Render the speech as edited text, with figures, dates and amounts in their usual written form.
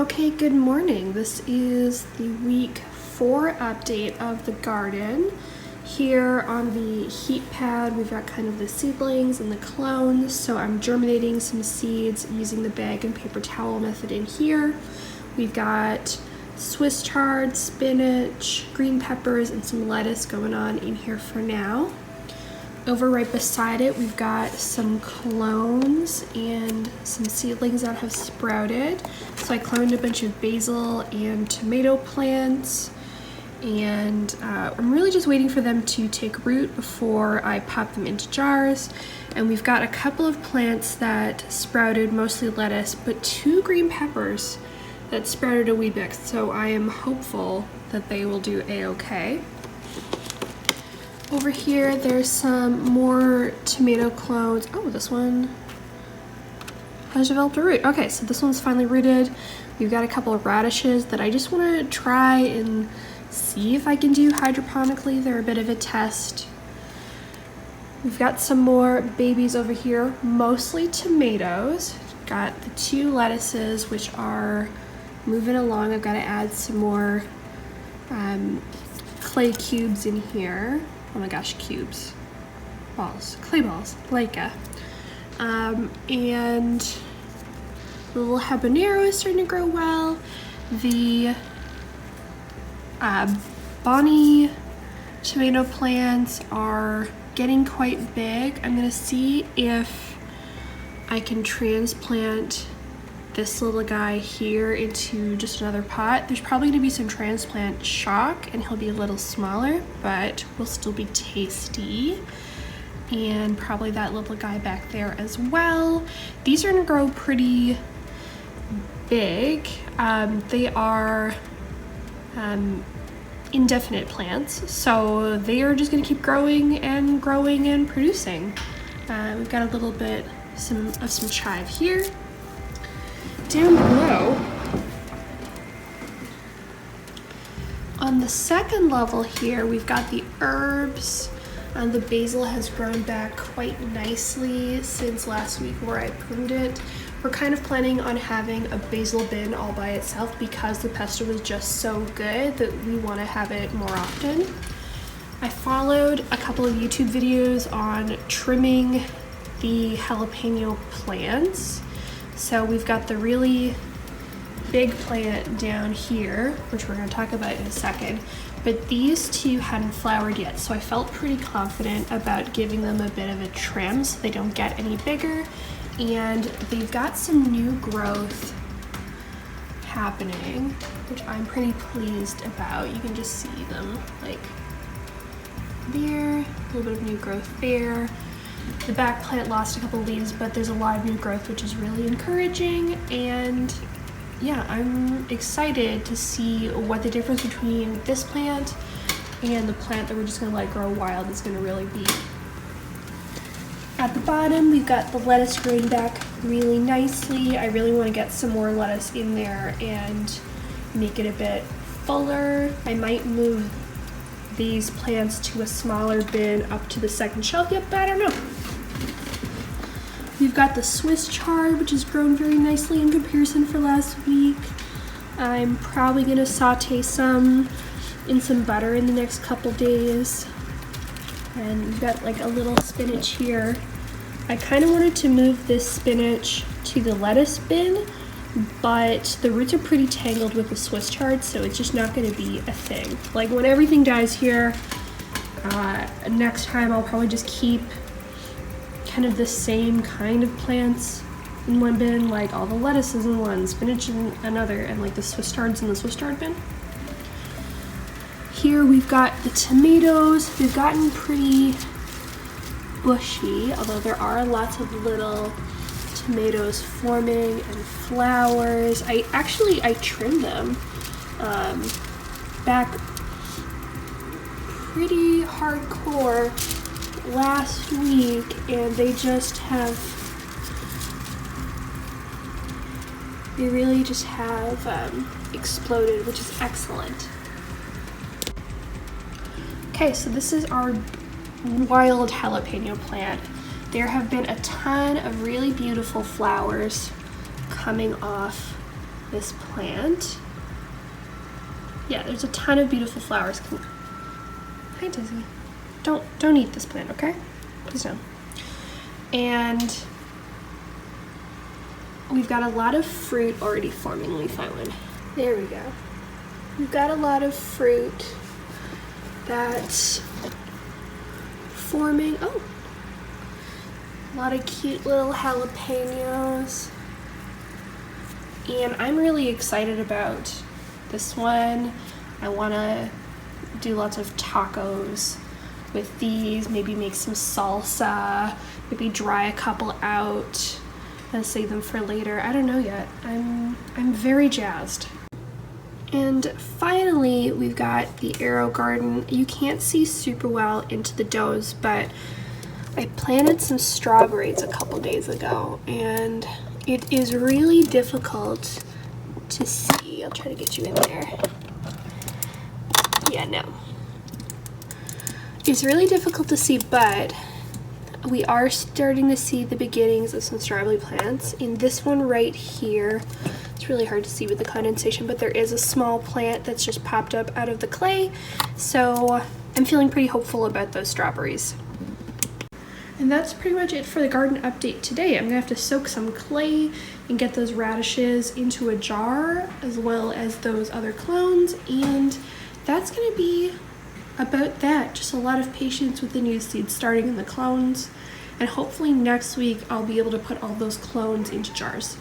Okay, good morning. This is the week 4 update of the garden. Here on the heat pad, we've got kind of the seedlings and the clones. So I'm germinating some seeds using the bag and paper towel method in here. We've got Swiss chard, spinach, green peppers, and some lettuce going on in here for now. Over right beside it, we've got some clones and some seedlings that have sprouted. So I cloned a bunch of basil and tomato plants, and I'm really just waiting for them to take root before I pop them into jars. And we've got a couple of plants that sprouted, mostly lettuce, but 2 green peppers that sprouted a wee bit. So I am hopeful that they will do a-okay. Over here, there's some more tomato clones. Oh, this one has developed a root. Okay, so this one's finally rooted. We've got a couple of radishes that I just want to try and see if I can do hydroponically. They're a bit of a test. We've got some more babies over here, mostly tomatoes. Got the 2 lettuces, which are moving along. I've got to add some more clay cubes in here. Oh my gosh, cubes. Balls. Clay balls. LECA. And the little habanero is starting to grow well. The Bonny tomato plants are getting quite big. I'm going to see if I can transplant this little guy here into just another pot. There's probably going to be some transplant shock and he'll be a little smaller, but will still be tasty. And probably that little guy back there as well. These are going to grow pretty big. They are indefinite plants, so they are just going to keep growing and producing. We've got a little bit of some chive here. Down below, on the second level here, we've got the herbs. The basil has grown back quite nicely since last week where I pruned it. We're kind of planning on having a basil bin all by itself because the pesto was just so good that we want to have it more often. I followed a couple of YouTube videos on trimming the jalapeno plants. So we've got the really big plant down here, which we're going to talk about in a second, but these 2 hadn't flowered yet, so I felt pretty confident about giving them a bit of a trim so they don't get any bigger. And they've got some new growth happening, which I'm pretty pleased about. You can just see them like there, a little bit of new growth there. The back plant lost a couple leaves, but there's a lot of new growth, which is really encouraging. And yeah, I'm excited to see what the difference between this plant and the plant that we're just gonna let grow wild is gonna really be. At the bottom, we've got the lettuce growing back really nicely. I really want to get some more lettuce in there and make it a bit fuller. I might move these plants to a smaller bin up to the second shelf yet, but I don't know. We've got the Swiss chard, which has grown very nicely in comparison for last week. I'm probably gonna saute some in some butter in the next couple days. And we've got like a little spinach here. I kind of wanted to move this spinach to the lettuce bin, but the roots are pretty tangled with the Swiss chard, so it's just not going to be a thing. Like when everything dies here, next time I'll probably just keep kind of the same kind of plants in one bin, like all the lettuces in one, spinach in another, and like the Swiss chards in the Swiss chard bin. Here we've got the tomatoes. They've gotten pretty bushy, although there are lots of little tomatoes forming and flowers. I trimmed them back pretty hardcore last week, and they really just have exploded, which is excellent. Okay, so this is our wild jalapeno plant. There have been a ton of really beautiful flowers coming off this plant. Yeah, there's a ton of beautiful flowers. Hi, Dizzy. Don't eat this plant, okay? Please don't. And we've got a lot of fruit already forming. Let me find one. There we go. We've got a lot of fruit that's forming. Oh, a lot of cute little jalapenos. And I'm really excited about this one. I want to do lots of tacos with these, maybe make some salsa, maybe dry a couple out and save them for later. I don't know yet. I'm very jazzed. And finally, we've got the Aerogarden. You can't see super well into the doughs, but I planted some strawberries a couple days ago, and it is really difficult to see. I'll try to get you in there. Yeah, no. It's really difficult to see, but we are starting to see the beginnings of some strawberry plants. In this one right here, it's really hard to see with the condensation, but there is a small plant that's just popped up out of the clay. So I'm feeling pretty hopeful about those strawberries. And that's pretty much it for the garden update today. I'm gonna have to soak some clay and get those radishes into a jar, as well as those other clones, and that's gonna be about that. Just a lot of patience with the new seeds starting in the clones, and hopefully next week I'll be able to put all those clones into jars.